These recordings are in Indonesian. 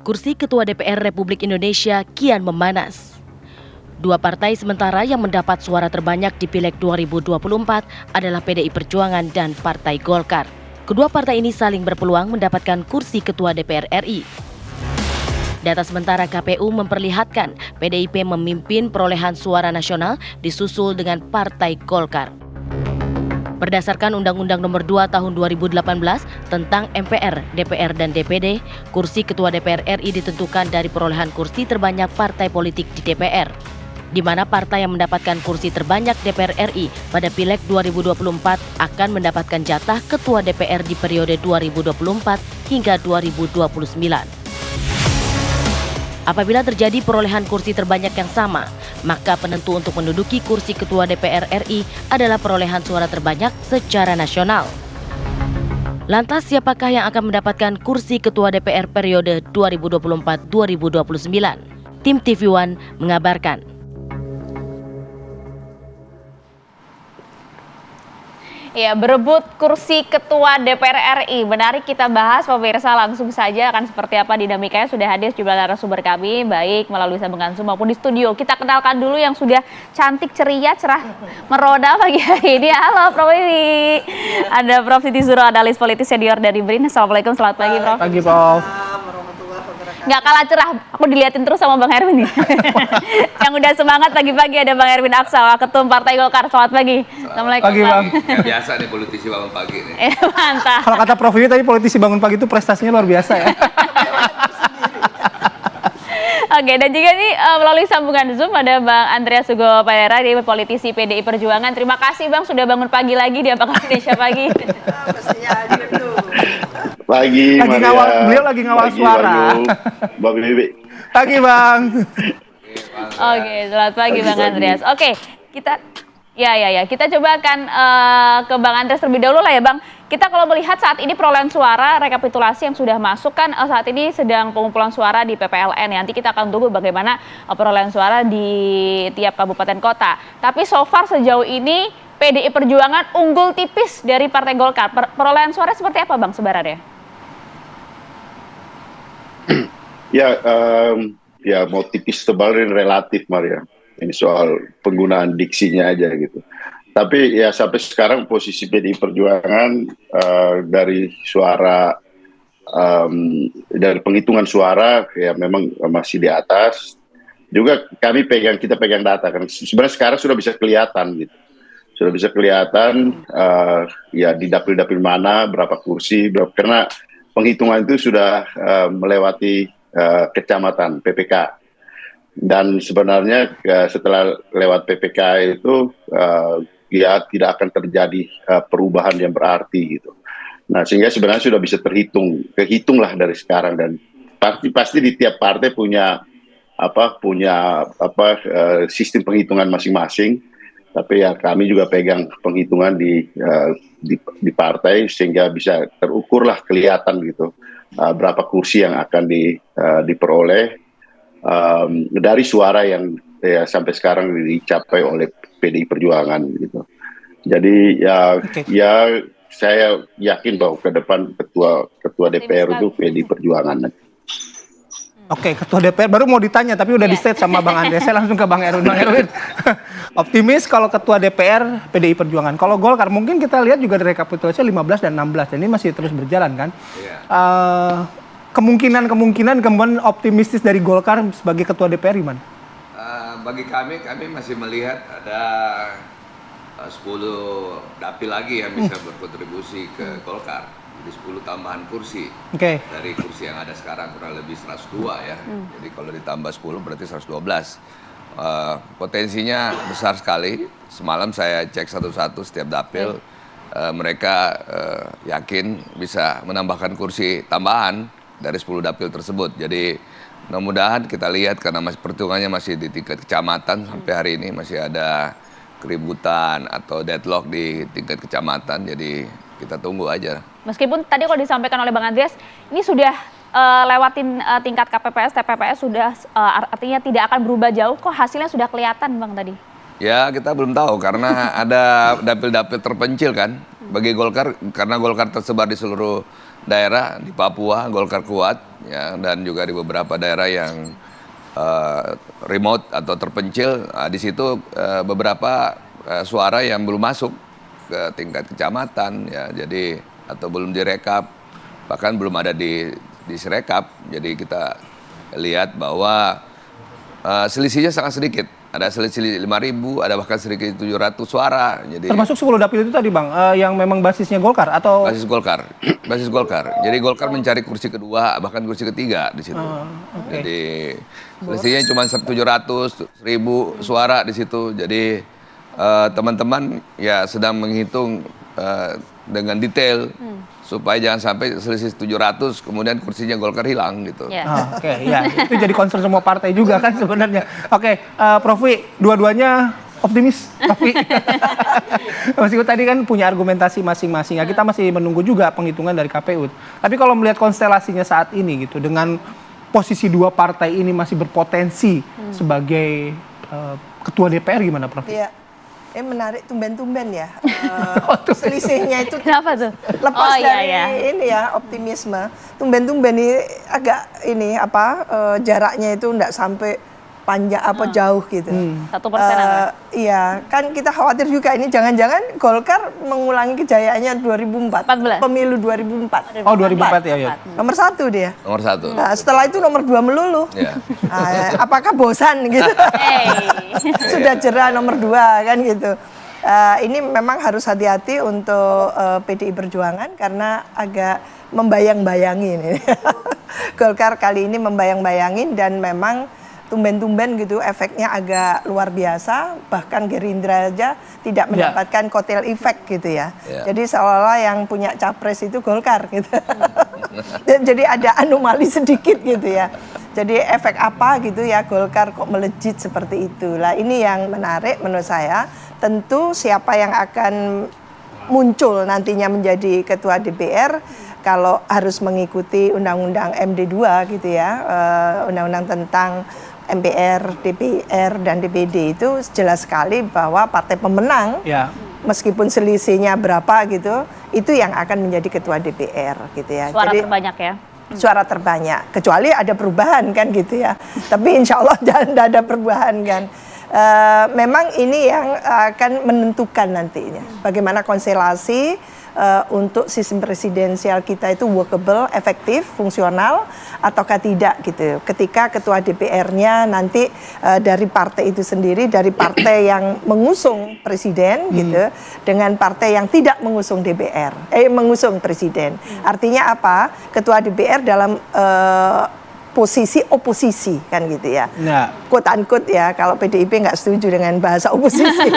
kursi Ketua DPR Republik Indonesia kian memanas. Dua partai sementara yang mendapat suara terbanyak di Pileg 2024 adalah PDI Perjuangan dan Partai Golkar. Kedua partai ini saling berpeluang mendapatkan kursi Ketua DPR RI. Data sementara KPU memperlihatkan PDIP memimpin perolehan suara nasional disusul dengan Partai Golkar. Berdasarkan Undang-Undang Nomor 2 Tahun 2018 tentang MPR, DPR, dan DPD, kursi Ketua DPR RI ditentukan dari perolehan kursi terbanyak partai politik di DPR, di mana partai yang mendapatkan kursi terbanyak DPR RI pada Pileg 2024 akan mendapatkan jatah Ketua DPR di periode 2024 hingga 2029. Apabila terjadi perolehan kursi terbanyak yang sama, maka penentu untuk menduduki kursi Ketua DPR RI adalah perolehan suara terbanyak secara nasional. Lantas siapakah yang akan mendapatkan kursi Ketua DPR periode 2024-2029? Tim TV One mengabarkan. Ya, berebut kursi Ketua DPR RI. Menarik kita bahas, pemirsa, langsung saja akan seperti apa dinamikanya. Sudah hadir sejumlah narasumber kami, baik melalui sambungan Zoom maupun di studio. Kita kenalkan dulu yang sudah cantik, ceria, cerah, meroda pagi hari ini. Halo Prof Wiwi. Ada Prof Siti Zuro, analis politik senior dari BRIN. Assalamualaikum, selamat pagi Prof. Pagi Prof. Nggak kalah cerah, aku diliatin terus sama Bang Herwin nih. Yang udah semangat pagi-pagi ada Bang Herwin Aksa, Ketum Partai Golkar. Selamat pagi. Assalamualaikum. Pagi Bang. Ya, biasa nih politisi bangun pagi nih. Mantap. Kalau kata Prof Wiwi tadi politisi bangun pagi itu prestasinya luar biasa ya. Oke, dan juga nih melalui sambungan Zoom ada Bang Andreas Hugo Pereira, dia politisi PDI Perjuangan. Terima kasih Bang sudah bangun pagi lagi di Apakah Indonesia Pagi. Lagi ngawal, beliau lagi ngawal suara. Bang Wiwi. Pagi Bang. Oke, selamat pagi Bang Andreas. Oke, kita kita coba akan ke Bang Andreas terlebih dahulu lah ya Bang. Kita kalau melihat saat ini perolehan suara, rekapitulasi yang sudah masuk kan saat ini sedang pengumpulan suara di PPLN. Nanti kita akan tunggu bagaimana perolehan suara di tiap kabupaten kota. Tapi so far sejauh ini PDI Perjuangan unggul tipis dari Partai Golkar. Perolehan suara seperti apa Bang sebenarnya? Ya mau tipis tebal ini relatif Maria. Ini soal penggunaan diksinya aja gitu. Tapi ya sampai sekarang posisi PDI Perjuangan dari suara dari penghitungan suara ya memang masih di atas. Juga kita pegang data kan. Sebenarnya sekarang sudah bisa kelihatan gitu. Sudah bisa kelihatan ya di dapil-dapil mana berapa kursi, karena penghitungan itu sudah melewati kecamatan PPK. Dan sebenarnya setelah lewat PPK itu ya tidak akan terjadi perubahan yang berarti gitu. Nah sehingga sebenarnya sudah bisa kehitunglah dari sekarang, dan pasti di tiap partai punya sistem penghitungan masing-masing. Tapi ya kami juga pegang penghitungan di partai sehingga bisa terukurlah kelihatan gitu berapa kursi yang akan diperoleh dari suara yang ya, sampai sekarang dicapai oleh PDI Perjuangan gitu. Jadi ya saya yakin bahwa ke depan ketua DPR itu PDI Perjuangan. Oke, Ketua DPR baru mau ditanya tapi udah di-state sama Bang Andreas. Saya langsung ke Bang Erwin. Bang Erwin, optimis kalau Ketua DPR PDI Perjuangan. Kalau Golkar mungkin kita lihat juga di rekapitulasi 15 dan 16. Dan ini masih terus berjalan kan. Kemungkinan kemudian optimistis dari Golkar sebagai Ketua DPR gimana? Bagi kami masih melihat ada 10 dapil lagi yang bisa berkontribusi ke Golkar. Jadi 10 tambahan kursi dari kursi yang ada sekarang kurang lebih 102 ya. Jadi kalau ditambah 10 berarti 112. Potensinya besar sekali. Semalam saya cek satu-satu setiap dapil. Mereka yakin bisa menambahkan kursi tambahan dari 10 dapil tersebut. Jadi mudah-mudahan kita lihat karena perhitungannya masih di tingkat kecamatan sampai hari ini masih ada keributan atau deadlock di tingkat kecamatan. Jadi kita tunggu aja. Meskipun tadi kalau disampaikan oleh Bang Andreas, ini sudah lewatin tingkat KPPS, TPPS sudah artinya tidak akan berubah jauh, kok hasilnya sudah kelihatan Bang tadi? Ya kita belum tahu karena ada dapil-dapil terpencil kan, Bagi Golkar, karena Golkar tersebar di seluruh daerah, di Papua Golkar kuat, ya, dan juga di beberapa daerah yang remote atau terpencil, di situ beberapa suara yang belum masuk ke tingkat kecamatan, ya, jadi atau belum direkap, bahkan belum ada di sirekap. Jadi kita lihat bahwa selisihnya sangat sedikit. Ada selisih 5.000, ada bahkan sedikit 700 suara. Jadi termasuk 10 dapil itu tadi Bang, yang memang basisnya Golkar atau basis Golkar. Basis Golkar. Jadi Golkar mencari kursi kedua, bahkan kursi ketiga di situ. Okay. Jadi selisihnya cuma 700, 1.000 suara di situ. Jadi teman-teman ya sedang menghitung dengan detail supaya jangan sampai selisih 700 kemudian kursinya Golkar hilang gitu. Oke, ya itu jadi concern semua partai juga kan sebenarnya. Oke, Prof Wi, dua-duanya optimis, Prof Wi. Meskipun tadi kan punya argumentasi masing-masing, ya kita masih menunggu juga penghitungan dari KPU. Tapi kalau melihat konstelasinya saat ini gitu, dengan posisi dua partai ini masih berpotensi sebagai ketua DPR, gimana Prof? Iya. Menarik, tumben-tumben ya. Selisihnya itu Kenapa tuh? lepas dari ini ya, optimisme. Tumben-tumben ini agak ini jaraknya itu enggak sampai panjang jauh gitu. 1% apa? Iya, kan kita khawatir juga ini jangan-jangan Golkar mengulangi kejayaannya 2004. 14. Pemilu 2004. Oh, 2004 ya. Nomor 1 dia. Nomor 1. Nah, setelah itu nomor 2 melulu. Ya. Nah, apakah bosan gitu? Sudah jerah nomor 2 kan gitu. Ini memang harus hati-hati untuk PDI Perjuangan karena agak membayang-bayangin ini. Golkar kali ini membayang-bayangin dan memang tumben-tumben gitu efeknya agak luar biasa, bahkan Gerindra aja tidak mendapatkan kotel efek gitu ya. Jadi seolah-olah yang punya capres itu Golkar gitu. Jadi ada anomali sedikit gitu ya. Jadi efek apa gitu ya Golkar kok melejit seperti itu. Lah ini yang menarik menurut saya. Tentu siapa yang akan muncul nantinya menjadi ketua DPR kalau harus mengikuti undang-undang MD2 gitu ya, undang-undang tentang MPR, DPR, dan DPD itu jelas sekali bahwa partai pemenang, meskipun selisihnya berapa gitu, itu yang akan menjadi ketua DPR gitu ya. Suara Jadi, terbanyak ya? Suara terbanyak, kecuali ada perubahan kan gitu ya. Tapi insya Allah tidak ada perubahan kan. Memang ini yang akan menentukan nantinya bagaimana konstelasi untuk sistem presidensial kita itu workable, efektif, fungsional ataukah tidak gitu. Ketika ketua DPR-nya nanti dari partai itu sendiri, dari partai yang mengusung presiden gitu, dengan partai yang tidak mengusung mengusung presiden. Artinya apa? Ketua DPR dalam posisi oposisi kan gitu ya. Quote unquote ya, kalau PDIP nggak setuju dengan bahasa oposisi.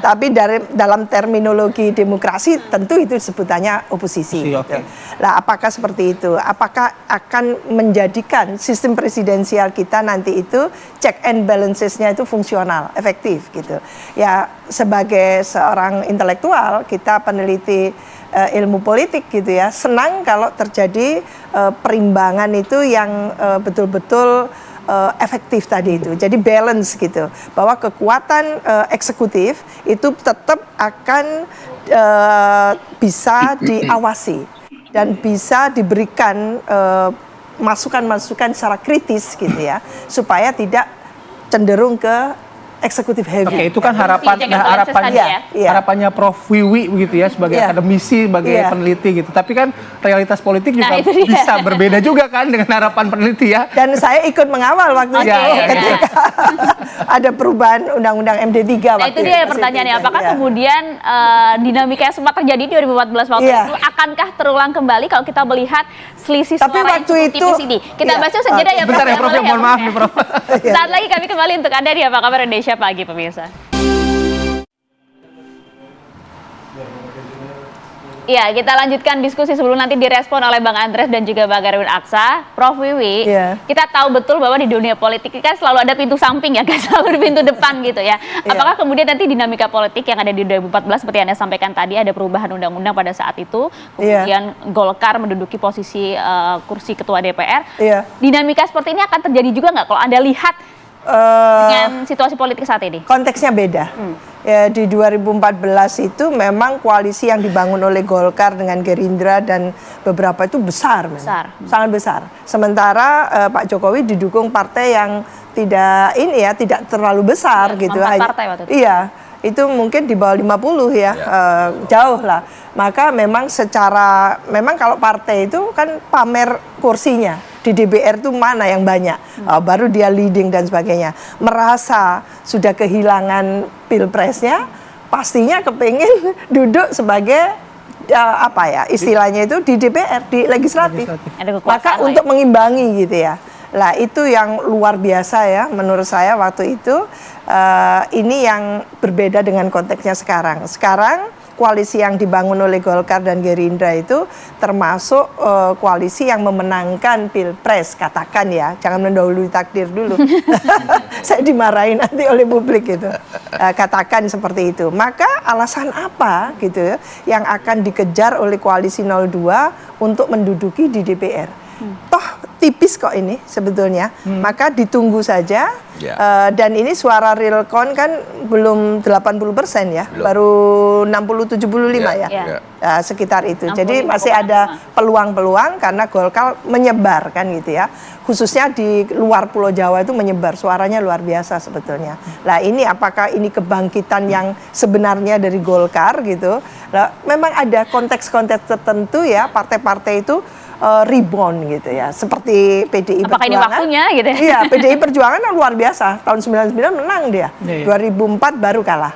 Tapi dalam terminologi demokrasi tentu itu sebutannya oposisi. Gitu. Lah apakah seperti itu? Apakah akan menjadikan sistem presidensial kita nanti itu check and balancesnya itu fungsional, efektif gitu. Ya sebagai seorang intelektual, kita peneliti ilmu politik gitu ya, senang kalau terjadi perimbangan itu yang betul-betul efektif tadi itu. Jadi balance gitu, bahwa kekuatan eksekutif itu tetap akan bisa diawasi dan bisa diberikan masukan-masukan secara kritis gitu ya, supaya tidak cenderung ke eksekutif heavy. Oke, itu kan harapannya Prof Wiwi begitu ya, sebagai akademisi, sebagai peneliti gitu. Tapi kan realitas politik juga bisa berbeda juga kan dengan harapan peneliti ya. Dan saya ikut mengawal waktu itu ketika ada perubahan undang-undang MD3 waktu itu. Itu dia pertanyaannya, apakah kemudian dinamika yang sempat terjadi di 2014 waktu itu akankah terulang kembali kalau kita melihat selisih suara yang cukup tipis ini? Kita bahas itu saja ya, Prof. Bentar ya, Prof, mohon maaf nih, Prof. Saat lagi kami kembali untuk Anda di Apa Kabar Indonesia Pagi, pemirsa. Iya, kita lanjutkan diskusi sebelum nanti direspon oleh Bang Andreas dan juga Bang Erwin Aksa. Prof Wiwi, kita tahu betul bahwa di dunia politik kan selalu ada pintu samping ya, kan selalu pintu depan gitu ya. Apakah kemudian nanti dinamika politik yang ada di 2014 seperti yang Anda sampaikan tadi, ada perubahan undang-undang pada saat itu, kemudian Golkar menduduki posisi kursi ketua DPR. Dinamika seperti ini akan terjadi juga nggak kalau Anda lihat dengan situasi politik saat ini? Konteksnya beda. ya, di 2014 itu memang koalisi yang dibangun oleh Golkar dengan Gerindra dan beberapa itu besar. Sangat besar. Sementara Pak Jokowi didukung partai yang tidak terlalu besar gitu. 4 partai waktu itu. Iya, itu mungkin di bawah 50 ya, jauh lah. Maka memang memang kalau partai itu kan pamer kursinya. Di DPR itu mana yang banyak, baru dia leading dan sebagainya. Merasa sudah kehilangan pilpresnya, pastinya kepingin duduk sebagai istilahnya itu di DPR, di legislatif. Maka untuk mengimbangi gitu ya. Lah itu yang luar biasa ya menurut saya waktu itu. Ini yang berbeda dengan konteksnya sekarang. Sekarang koalisi yang dibangun oleh Golkar dan Gerindra itu termasuk koalisi yang memenangkan pilpres, katakan ya, jangan mendahului takdir dulu. Saya dimarahin nanti oleh publik gitu. Katakan seperti itu. Maka alasan apa gitu yang akan dikejar oleh koalisi 02 untuk menduduki di DPR? Toh tipis kok ini sebetulnya, maka ditunggu saja. Dan ini suara realcon kan belum 80% ya, baru 60-75 ya. Sekitar itu. Jadi masih ada peluang-peluang karena Golkar menyebar kan gitu ya. Khususnya di luar Pulau Jawa itu menyebar, suaranya luar biasa sebetulnya. Lah ini apakah ini kebangkitan yang sebenarnya dari Golkar gitu. Lah memang ada konteks-konteks tertentu ya, partai-partai itu rebound gitu ya, seperti PDI Perjuangan. Apakah ini waktunya gitu ya? Iya, PDI Perjuangan luar biasa. Tahun 99 menang dia. 2004 baru kalah.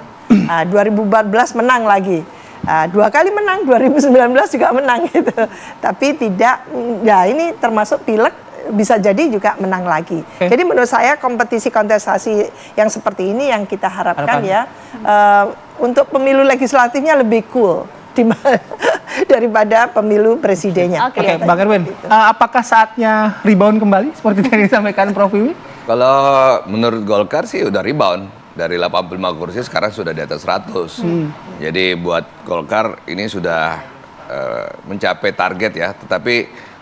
2014 menang lagi. 2 kali menang, 2019 juga menang gitu. Tapi tidak, ya ini termasuk pileg bisa jadi juga menang lagi. Jadi menurut saya kompetisi kontestasi yang seperti ini yang kita harapkan ya, untuk pemilu legislatifnya lebih cool daripada pemilu presidennya. Oke, Bang Erwin, apakah saatnya rebound kembali seperti yang disampaikan Prof. Wiwi? Kalau menurut Golkar sih udah rebound. Dari 85 kursi sekarang sudah di atas 100. Jadi buat Golkar ini sudah mencapai target ya. Tetapi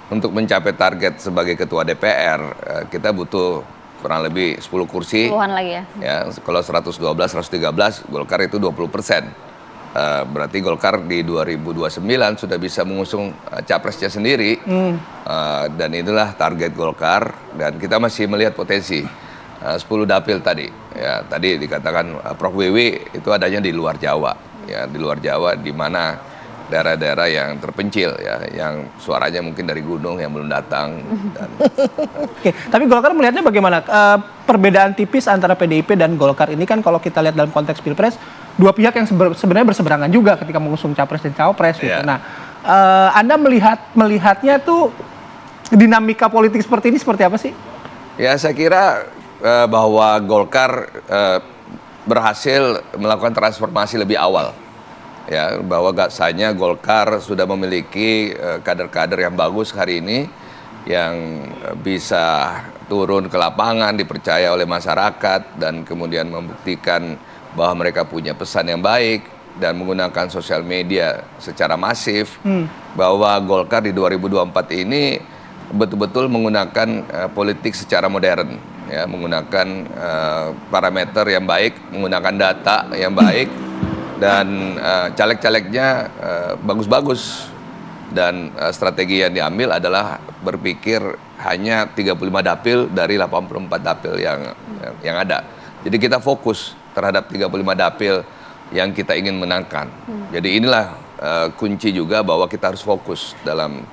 untuk mencapai target sebagai ketua DPR, kita butuh kurang lebih 10 kursi. 10-an lagi ya. Ya, kalau 112, 113, Golkar itu 20%. Berarti Golkar di 2029 sudah bisa mengusung capresnya sendiri. Dan itulah target Golkar. Dan kita masih melihat potensi 10 dapil tadi. Ya, tadi dikatakan Prof. Wiwi itu adanya di luar Jawa. Ya, di luar Jawa di mana daerah-daerah yang terpencil ya, yang suaranya mungkin dari gunung yang belum datang. Oke, tapi Golkar melihatnya bagaimana? Perbedaan tipis antara PDIP dan Golkar ini kan kalau kita lihat dalam konteks Pilpres, dua pihak yang sebenarnya berseberangan juga ketika mengusung capres dan cawapres gitu. Nah, Anda melihatnya tuh dinamika politik seperti ini seperti apa sih? Ya, saya kira bahwa Golkar berhasil melakukan transformasi lebih awal. Ya, bahwa gasanya Golkar sudah memiliki kader-kader yang bagus hari ini yang bisa turun ke lapangan, dipercaya oleh masyarakat dan kemudian membuktikan bahwa mereka punya pesan yang baik dan menggunakan sosial media secara masif. Bahwa Golkar di 2024 ini betul-betul menggunakan politik secara modern, ya, menggunakan parameter yang baik, menggunakan data yang baik. Dan caleg-calegnya bagus-bagus dan strategi yang diambil adalah berpikir hanya 35 dapil dari 84 dapil yang ada. Jadi kita fokus terhadap 35 dapil yang kita ingin menangkan. Jadi inilah kunci juga bahwa kita harus fokus dalam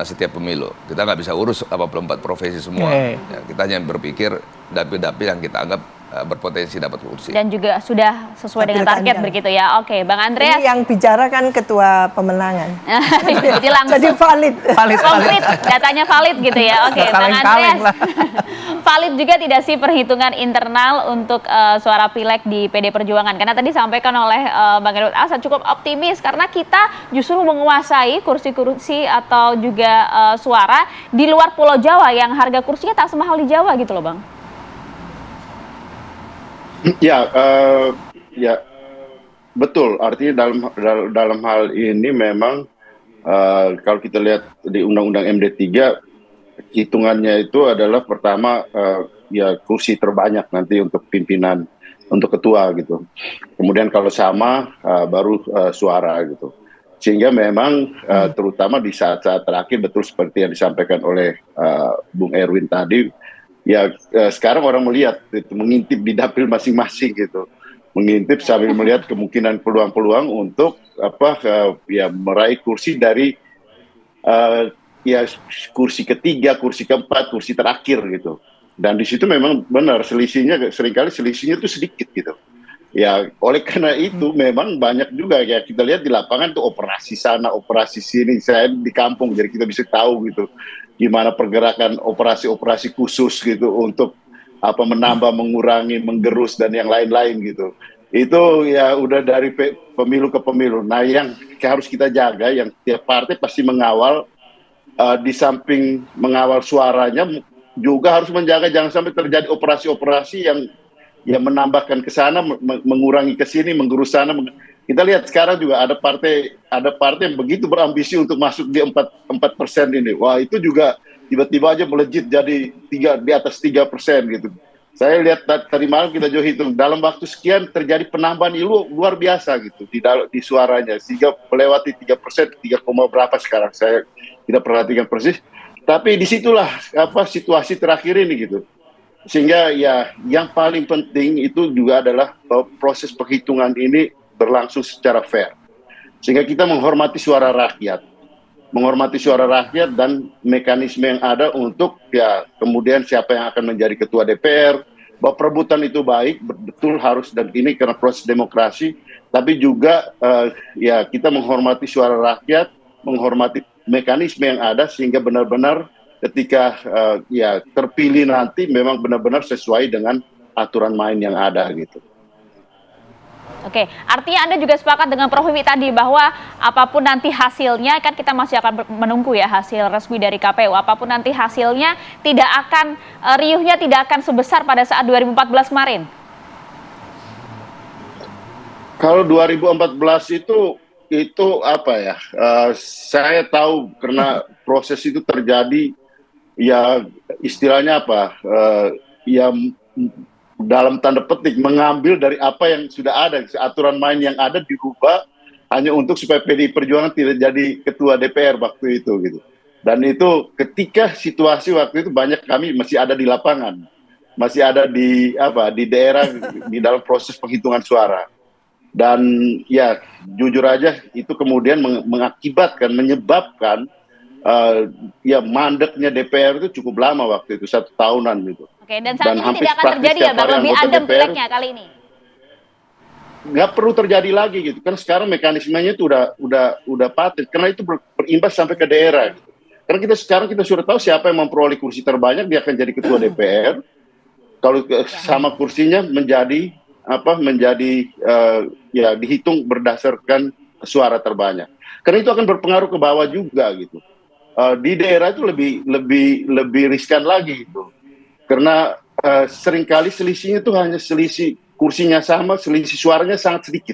setiap pemilu. Kita nggak bisa urus 84 profesi semua. Ya, kita hanya berpikir dapil-dapil yang kita anggap berpotensi dapat kursi. Dan juga sudah sesuai dengan target begitu ya. Oke, Bang Andreas. Ini yang bicara kan ketua pemenangan. Jadi langsung. Jadi valid. Konkret, datanya valid gitu ya. Oke, Bang Andreas. Valid juga tidak sih perhitungan internal untuk suara pileg di PD Perjuangan? Karena tadi disampaikan oleh Bang Erwin Aksa cukup optimis karena kita justru menguasai kursi-kursi atau juga suara di luar Pulau Jawa yang harga kursinya tak semahal di Jawa gitu loh, Bang. Ya, betul. Artinya dalam hal ini memang kalau kita lihat di Undang-Undang MD3, hitungannya itu adalah pertama ya kursi terbanyak nanti untuk pimpinan untuk ketua gitu. Kemudian kalau sama baru suara gitu. Sehingga memang terutama di saat-saat terakhir betul seperti yang disampaikan oleh Bung Erwin tadi, ya sekarang orang melihat itu mengintip di dapil masing-masing gitu, mengintip sambil melihat kemungkinan peluang-peluang untuk ya meraih kursi dari ya kursi ketiga, kursi keempat, kursi terakhir gitu. Dan di situ memang benar selisihnya seringkali selisihnya itu sedikit gitu. Ya, oleh karena itu memang banyak juga ya kita lihat di lapangan tuh operasi sana, operasi sini. Saya di kampung jadi kita bisa tahu gitu gimana pergerakan operasi-operasi khusus gitu untuk menambah, mengurangi, menggerus dan yang lain-lain gitu. Itu ya udah dari pemilu ke pemilu. Nah, yang harus kita jaga yang tiap partai pasti mengawal di samping mengawal suaranya juga harus menjaga jangan sampai terjadi operasi-operasi yang menambahkan ke sana, mengurangi ke sini, menggerus sana. Kita lihat sekarang juga ada partai yang begitu berambisi untuk masuk di 4% ini. Wah, itu juga tiba-tiba aja melejit jadi di atas 3% gitu. Saya lihat tadi malam kita juga hitung dalam waktu sekian terjadi penambahan luar biasa gitu di suaranya sehingga melewati 3%, 3, berapa sekarang saya tidak perhatikan persis. Tapi disitulah situasi terakhir ini gitu. Sehingga ya yang paling penting itu juga adalah proses penghitungan ini berlangsung secara fair. Sehingga kita menghormati suara rakyat. Menghormati suara rakyat dan mekanisme yang ada untuk ya kemudian siapa yang akan menjadi ketua DPR. Bahwa perebutan itu baik, betul harus dan ini karena proses demokrasi. Tapi juga ya kita menghormati suara rakyat, menghormati mekanisme yang ada sehingga benar-benar ketika ya terpilih nanti memang benar-benar sesuai dengan aturan main yang ada gitu. Oke, artinya Anda juga sepakat dengan Prof. Wiwi tadi bahwa apapun nanti hasilnya, kan kita masih akan menunggu ya hasil resmi dari KPU, apapun nanti hasilnya tidak akan, riuhnya tidak akan sebesar pada saat 2014 kemarin? Kalau 2014 itu apa ya, saya tahu karena proses itu terjadi ya istilahnya ya dalam tanda petik mengambil dari apa yang sudah ada, aturan main yang ada dirubah hanya untuk supaya PDI Perjuangan tidak jadi ketua DPR waktu itu gitu. Dan itu ketika situasi waktu itu banyak kami masih ada di lapangan, masih ada di daerah di dalam proses penghitungan suara. Dan ya jujur aja itu kemudian menyebabkan ya mandeknya DPR itu cukup lama waktu itu 1 tahunan gitu. Oke, dan saat ini tidak akan terjadi ya Bang, lebih adem pileknya kali ini? Nggak perlu terjadi lagi gitu, kan sekarang mekanismenya itu udah paten, karena itu berimbas sampai ke daerah gitu. Karena kita sudah tahu siapa yang memperoleh kursi terbanyak, dia akan jadi ketua DPR. Kalau sama kursinya menjadi ya dihitung berdasarkan suara terbanyak. Karena itu akan berpengaruh ke bawah juga gitu. Di daerah itu lebih riskan lagi gitu. Karena seringkali selisihnya itu hanya selisih kursinya sama, selisih suaranya sangat sedikit.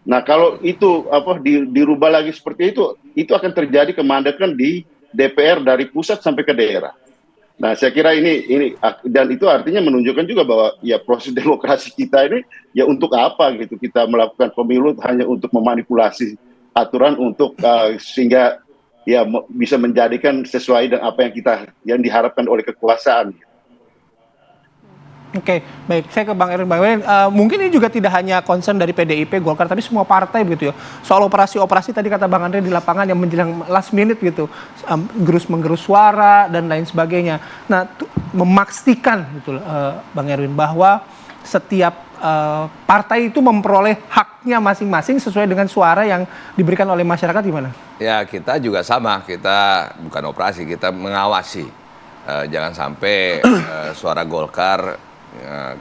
Nah, kalau itu dirubah lagi seperti itu akan terjadi kemandekan di DPR dari pusat sampai ke daerah. Nah, saya kira ini dan itu artinya menunjukkan juga bahwa ya proses demokrasi kita ini ya untuk apa gitu kita melakukan pemilu hanya untuk memanipulasi aturan untuk sehingga ya bisa menjadikan sesuai dengan apa yang diharapkan oleh kekuasaan. Oke, baik. Saya ke Bang Erwin. Mungkin ini juga tidak hanya concern dari PDIP, Golkar, tapi semua partai begitu ya. Soal operasi-operasi tadi kata Bang Andre di lapangan yang menjelang last minute gitu, menggerus suara dan lain sebagainya. Nah, memastikan gitu, Bang Erwin, bahwa setiap partai itu memperoleh haknya masing-masing sesuai dengan suara yang diberikan oleh masyarakat gimana? Ya, kita juga sama. Kita bukan operasi, kita mengawasi. Jangan sampai suara Golkar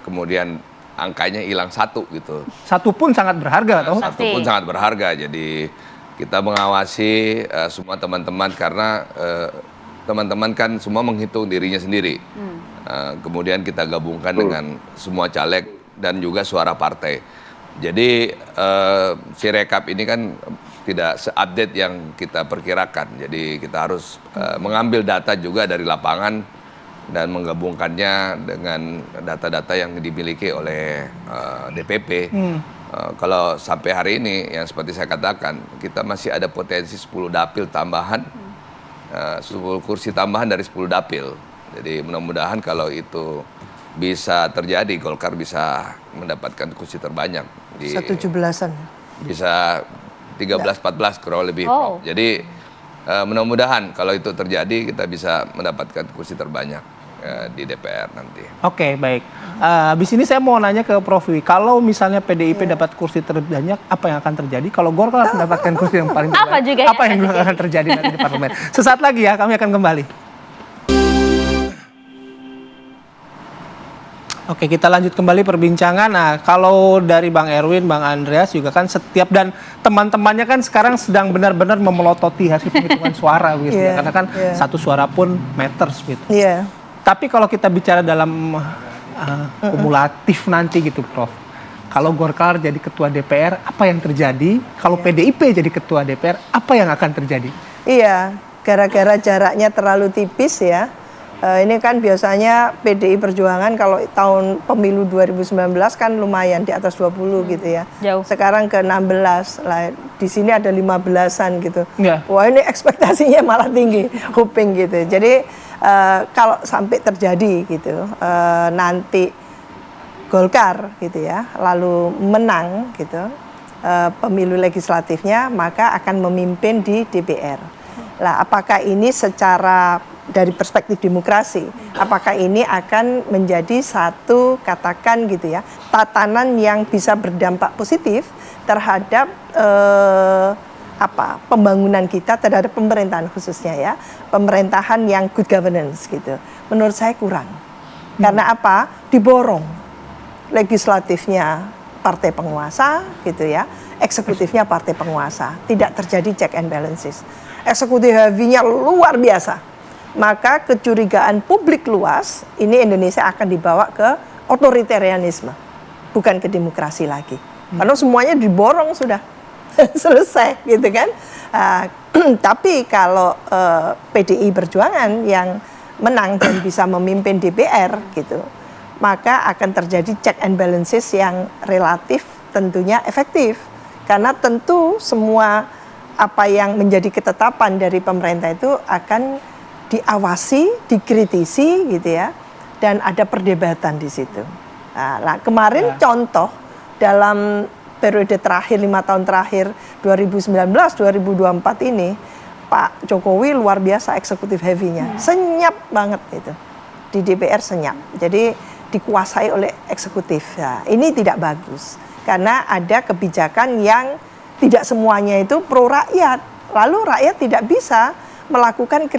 kemudian angkanya hilang 1 gitu. 1 pun sangat berharga, toh? 1 pun sangat berharga. Jadi kita mengawasi semua teman-teman karena teman-teman kan semua menghitung dirinya sendiri. Kemudian kita gabungkan dengan semua caleg dan juga suara partai. Jadi Sirekap ini kan tidak se-update yang kita perkirakan. Jadi kita harus mengambil data juga dari lapangan dan menggabungkannya dengan data-data yang dimiliki oleh DPP. Kalau sampai hari ini yang seperti saya katakan, kita masih ada potensi 10 dapil tambahan, 10 kursi tambahan dari 10 dapil. Jadi mudah-mudahan kalau itu bisa terjadi, Golkar bisa mendapatkan kursi terbanyak di 17-an. Bisa 13-14 kurang lebih. Jadi mudah-mudahan kalau itu terjadi kita bisa mendapatkan kursi terbanyak di DPR nanti. Oke, baik. Habis ini saya mau nanya ke Prof. Wiwi, kalau misalnya PDIP dapat kursi terbanyak, apa yang akan terjadi? Kalau Golkar mendapatkan kursi yang paling banyak, apa yang akan terjadi nanti di parlemen? Sesaat lagi ya, kami akan kembali. Oke, kita lanjut kembali perbincangan. Nah, kalau dari Bang Erwin, Bang Andreas juga kan setiap dan teman-temannya kan sekarang sedang benar-benar memelototi hasil penghitungan suara gitu ya. Karena kan satu suara pun matters gitu. Tapi kalau kita bicara dalam kumulatif nanti gitu, Prof. Kalau Golkar jadi ketua DPR, apa yang terjadi? Kalau PDIP jadi ketua DPR, apa yang akan terjadi? Iya, gara-gara jaraknya terlalu tipis ya. Ini kan biasanya PDI Perjuangan kalau tahun pemilu 2019 kan lumayan di atas 20 gitu ya. Jauh. Sekarang ke 16 lah. Di sini ada 15-an gitu. Yeah. Wah, ini ekspektasinya malah tinggi, hoping gitu. Jadi kalau sampai terjadi gitu, nanti Golkar gitu ya, lalu menang gitu pemilu legislatifnya, maka akan memimpin di DPR. Lah, apakah ini secara dari perspektif demokrasi, apakah ini akan menjadi satu katakan gitu ya, tatanan yang bisa berdampak positif terhadap pembangunan kita, terhadap pemerintahan khususnya ya, pemerintahan yang good governance gitu. Menurut saya kurang. Karena apa? Diborong legislatifnya partai penguasa gitu ya, eksekutifnya partai penguasa. Tidak terjadi check and balances. Eksekutif heavy-nya luar biasa. Maka kecurigaan publik luas, ini Indonesia akan dibawa ke otoritarianisme, bukan ke demokrasi lagi. Karena semuanya diborong sudah selesai gitu kan. Tapi kalau PDI Perjuangan yang menang dan bisa memimpin DPR gitu, maka akan terjadi check and balances yang relatif tentunya efektif. Karena tentu semua apa yang menjadi ketetapan dari pemerintah itu akan diawasi, dikritisi gitu ya, dan ada perdebatan di situ. Nah, kemarin contoh dalam periode terakhir 5 tahun terakhir 2019-2024 ini Pak Jokowi luar biasa eksekutif heavy-nya, senyap banget itu di DPR, senyap. Jadi dikuasai oleh eksekutif. Nah, ini tidak bagus karena ada kebijakan yang tidak semuanya itu pro rakyat. Lalu rakyat tidak bisa melakukan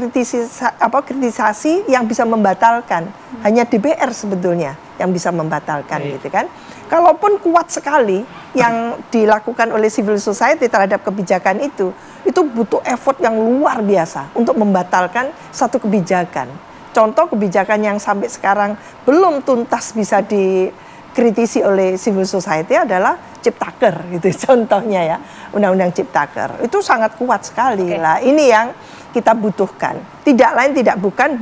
kritisasi yang bisa membatalkan. Hanya DPR sebetulnya yang bisa membatalkan gitu kan. Kalaupun kuat sekali yang dilakukan oleh civil society terhadap kebijakan itu butuh effort yang luar biasa untuk membatalkan satu kebijakan. Contoh kebijakan yang sampai sekarang belum tuntas bisa dikritisi oleh civil society adalah Ciptaker gitu contohnya ya, Undang-Undang Ciptaker. Itu sangat kuat sekali lah. Ini yang kita butuhkan. Tidak lain tidak bukan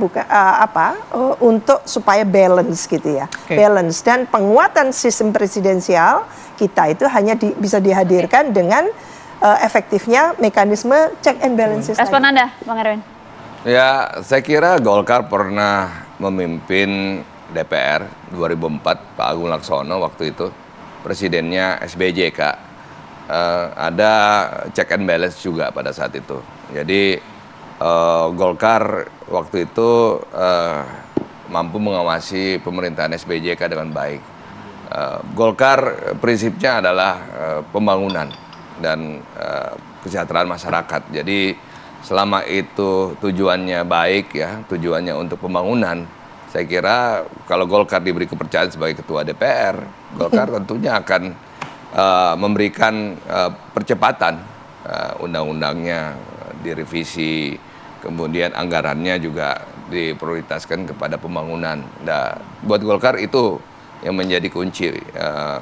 untuk supaya balance gitu ya. Balance dan penguatan sistem presidensial kita itu hanya bisa dihadirkan dengan efektifnya mekanisme check and balances. Respon Anda, Bang Erwin? Ya, saya kira Golkar pernah memimpin DPR 2004, Pak Agung Laksono waktu itu presidennya SBY Kak. Ada check and balance juga pada saat itu. Jadi Golkar waktu itu mampu mengawasi pemerintahan SBJK dengan baik. Golkar prinsipnya adalah pembangunan dan kesejahteraan masyarakat. Jadi selama itu tujuannya baik ya, tujuannya untuk pembangunan, saya kira kalau Golkar diberi kepercayaan sebagai ketua DPR, Golkar tentunya akan memberikan percepatan undang-undangnya direvisi, kemudian anggarannya juga diprioritaskan kepada pembangunan. Nah, buat Golkar itu yang menjadi kunci,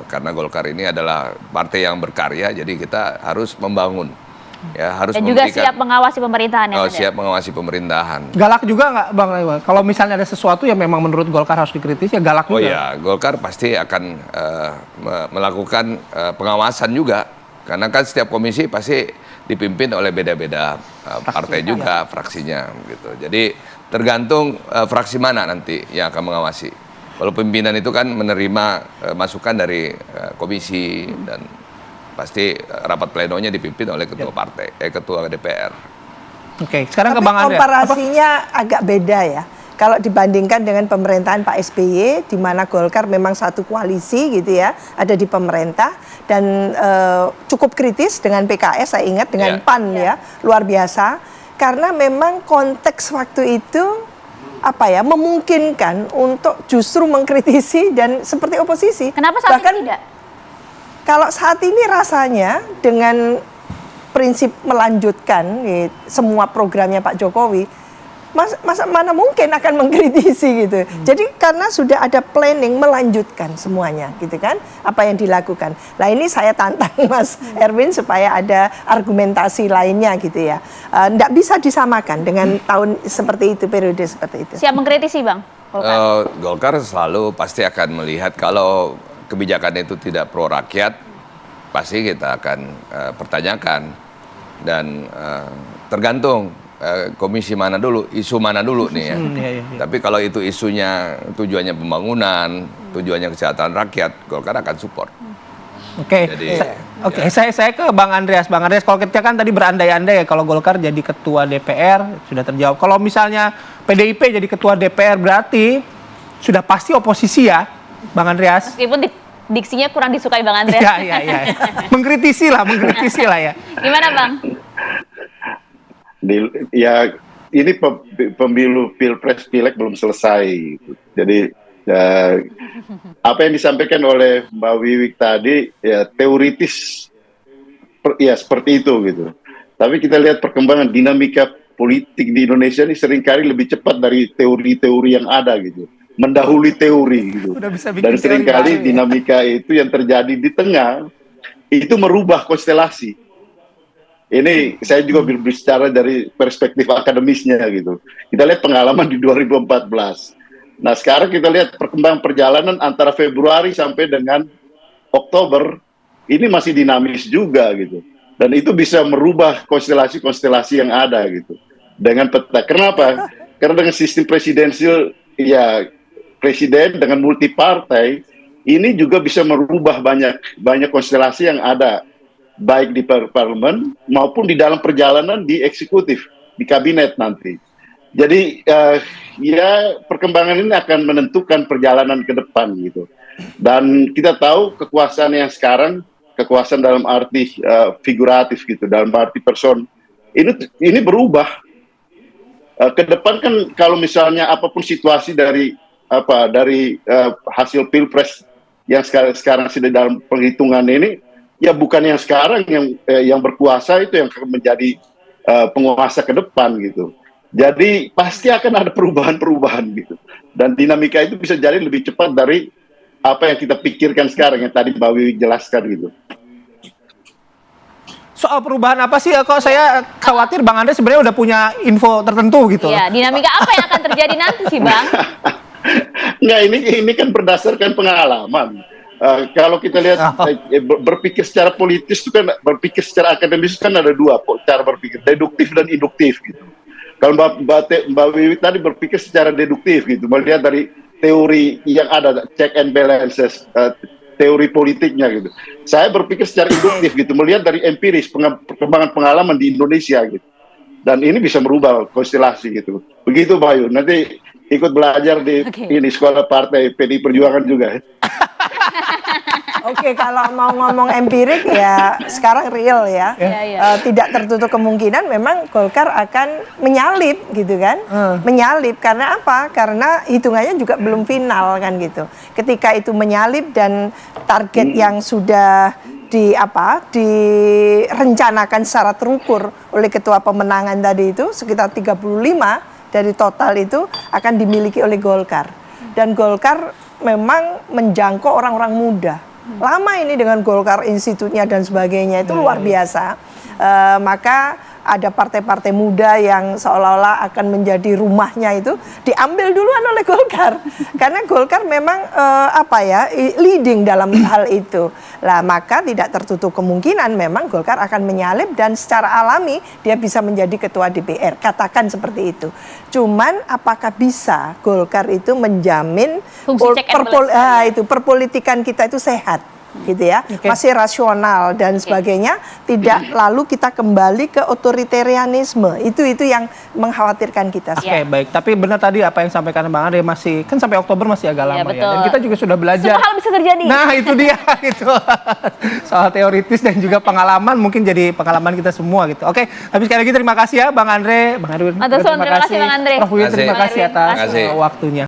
karena Golkar ini adalah partai yang berkarya, jadi kita harus membangun ya harus Dan juga siap mengawasi pemerintahan yang ada. siap mengawasi pemerintahan. Galak juga nggak Bang Iwan? Kalau misalnya ada sesuatu yang memang menurut Golkar harus dikritisi, ya galak juga. Oh ya, Golkar pasti akan melakukan pengawasan juga, karena kan setiap komisi pasti dipimpin oleh beda-beda partai juga, fraksinya gitu. Jadi tergantung fraksi mana nanti yang akan mengawasi. Kalau pimpinan itu kan menerima masukan dari komisi dan pasti rapat plenonya dipimpin oleh ketua partai, ketua DPR. Oke, sekarang Tapi ke Bang Andre. komparasinya agak beda ya. Kalau dibandingkan dengan pemerintahan Pak SBY, di mana Golkar memang satu koalisi gitu ya, ada di pemerintah dan cukup kritis dengan PKS, saya ingat dengan PAN ya, luar biasa. Karena memang konteks waktu itu memungkinkan untuk justru mengkritisi dan seperti oposisi. Kenapa saat Bahkan, ini tidak? Kalau saat ini rasanya dengan prinsip melanjutkan semua programnya Pak Jokowi, mana mungkin akan mengkritisi gitu. Jadi karena sudah ada planning melanjutkan semuanya gitu kan, apa yang dilakukan. Nah ini saya tantang Mas Erwin supaya ada argumentasi lainnya gitu ya. Nggak bisa disamakan dengan tahun seperti itu, periode seperti itu. Siap mengkritisi Bang? Golkar selalu pasti akan melihat kalau kebijakan itu tidak pro rakyat, pasti kita akan pertanyakan dan tergantung komisi mana dulu, isu mana dulu nih ya. Tapi kalau itu isunya tujuannya pembangunan, tujuannya kesejahteraan rakyat, Golkar akan support. Oke, saya ke Bang Andreas. Bang Andreas, kalau kita kan tadi berandai-andai ya kalau Golkar jadi ketua DPR sudah terjawab. Kalau misalnya PDIP jadi ketua DPR berarti sudah pasti oposisi ya, Bang Andreas. Meskipun diksinya kurang disukai Bang Andreas. Iya. mengkritisi lah ya. Gimana Bang? Ya ini pemilu pilpres pileg belum selesai. Jadi apa yang disampaikan oleh Mbak Wiwik tadi ya teoritis ya seperti itu gitu. Tapi kita lihat perkembangan dinamika politik di Indonesia ini seringkali lebih cepat dari teori-teori yang ada gitu. Mendahului teori gitu. Dan seringkali dinamika itu yang terjadi di tengah itu merubah konstelasi. Ini saya juga berbicara dari perspektif akademisnya gitu. Kita lihat pengalaman di 2014. Nah sekarang kita lihat perkembangan perjalanan antara Februari sampai dengan Oktober ini masih dinamis juga gitu. Dan itu bisa merubah konstelasi-konstelasi yang ada gitu. Dengan peta. Kenapa? Karena dengan sistem presidensial ya presiden dengan multi partai ini juga bisa merubah banyak konstelasi yang ada baik di parlemen maupun di dalam perjalanan di eksekutif di kabinet nanti. Jadi ya perkembangan ini akan menentukan perjalanan ke depan gitu. Dan kita tahu kekuasaan yang sekarang kekuasaan dalam arti figuratif gitu, dalam arti person ini berubah. Ke depan kan kalau misalnya apapun situasi dari hasil pilpres yang sekarang sudah dalam penghitungan ini, ya bukan yang sekarang yang berkuasa itu yang akan menjadi penguasa ke depan gitu. Jadi pasti akan ada perubahan-perubahan gitu. Dan dinamika itu bisa jadi lebih cepat dari apa yang kita pikirkan sekarang yang tadi Mbak Wiwi jelaskan gitu. Soal perubahan apa sih? Kok saya khawatir Bang Andre sebenarnya udah punya info tertentu gitu. Iya, dinamika apa yang akan terjadi nanti sih Bang? Enggak, ini kan berdasarkan pengalaman. Kalau kita lihat berpikir secara politis itu kan berpikir secara akademis kan ada dua cara berpikir, deduktif dan induktif gitu. Kalau Mbak Wiwi tadi berpikir secara deduktif gitu, melihat dari teori yang ada check and balances, teori politiknya gitu. Saya berpikir secara induktif gitu, melihat dari empiris perkembangan pengalaman di Indonesia gitu. Dan ini bisa merubah konstelasi gitu. Begitu Bayu, nanti ikut belajar di ini sekolah partai PDI Perjuangan juga. Oke, kalau mau ngomong empirik ya sekarang real ya. Tidak tertutup kemungkinan memang Golkar akan menyalip gitu kan. Menyalip karena apa? Karena hitungannya juga belum final kan gitu. Ketika itu menyalip dan target yang sudah direncanakan secara terukur oleh ketua pemenangan tadi itu sekitar 35 dari total itu akan dimiliki oleh Golkar. Dan Golkar memang menjangkau orang-orang muda. Lama ini dengan Golkar Institutnya dan sebagainya, itu luar biasa. Maka ada partai-partai muda yang seolah-olah akan menjadi rumahnya itu diambil duluan oleh Golkar. Karena Golkar memang leading dalam hal itu. Lah maka tidak tertutup kemungkinan memang Golkar akan menyalip dan secara alami dia bisa menjadi ketua DPR. Katakan seperti itu. Cuman apakah bisa Golkar itu menjamin perpolitikan kita itu sehat? Gitu ya, masih rasional dan sebagainya, tidak lalu kita kembali ke otoritarianisme. Itu yang mengkhawatirkan kita. Oke, baik. Tapi benar tadi apa yang sampaikan Bang Andre, masih kan sampai Oktober masih agak lama betul. ya. Dan kita juga sudah belajar. Semua hal bisa terjadi. Nah, itu dia itu. Soal teoritis dan juga pengalaman mungkin jadi pengalaman kita semua gitu. Oke, tapi sekali lagi terima kasih ya Bang Andre, Bang Erwin. Terima kasih Bang Andre. Prof. Win, terima kasih atas waktunya.